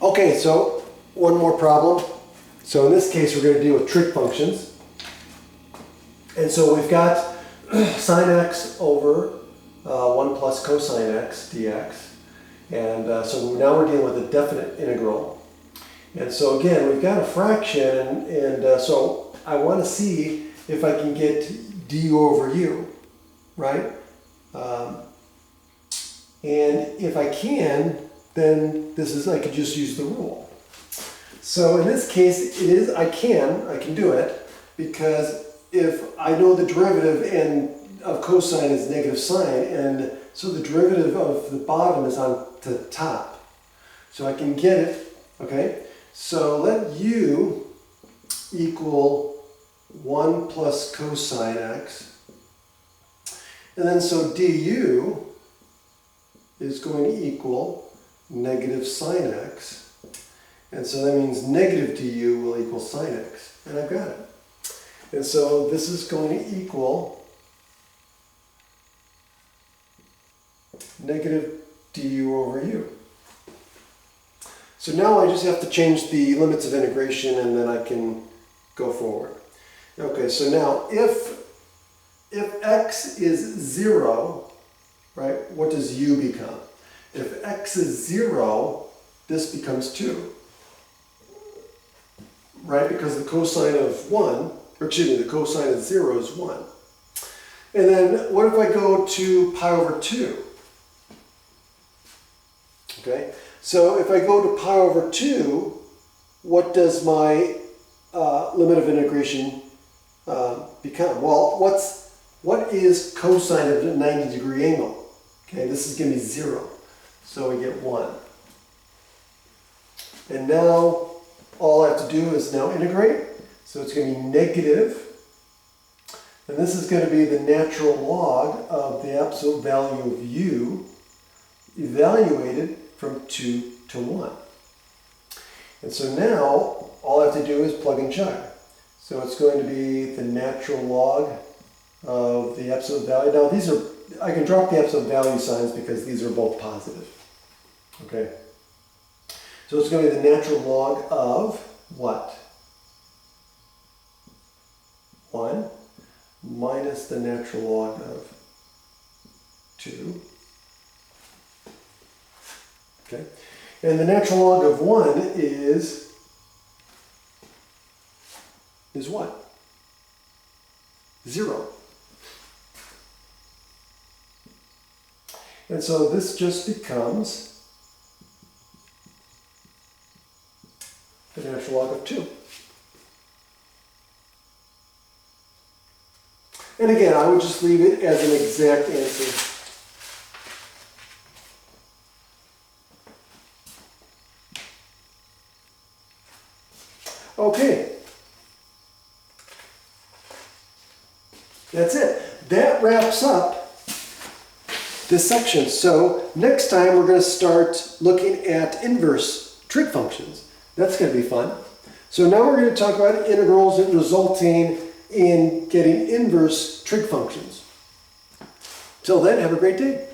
Okay, so one more problem. So in this case, we're going to deal with trig functions. And so we've got sine x over 1 plus cosine x dx. And so now we're dealing with a definite integral. And so again, we've got a fraction, and so I want to see if I can get du over u, right? And if I can, then I could just use the rule. So in this case, I can do it, because if I know the derivative of cosine is negative sine, and so the derivative of the bottom is on the top. So I can get it, okay? So let u equal 1 plus cosine x. And then so du is going to equal negative sine x. And so that means negative du will equal sine x. And I've got it. And so this is going to equal negative du over u. So now I just have to change the limits of integration, and then I can go forward. Okay, so now if x is 0, right, what does u become? If x is 0, this becomes 2. Right, because the cosine of 1, or excuse me, the cosine of 0 is 1. And then what if I go to pi over 2? Okay, so if I go to pi over 2, what does my limit of integration become? Well, what is cosine of a 90-degree angle? Okay, this is going to be 0. So we get 1. And now all I have to do is now integrate. So it's going to be negative. And this is going to be the natural log of the absolute value of u evaluated from 2 to 1. And so now all I have to do is plug and chug. So it's going to be the natural log of the absolute value. Now I can drop the absolute value signs because these are both positive. Okay. So it's going to be the natural log of what? 1 minus the natural log of 2. Okay. And the natural log of 1 is what? 0. And so this just becomes the natural log of 2. And again, I would just leave it as an exact answer. Okay. That's it. That wraps up this section. So next time we're going to start looking at inverse trig functions. That's going to be fun. So now we're going to talk about integrals resulting in getting inverse trig functions. Till then, have a great day.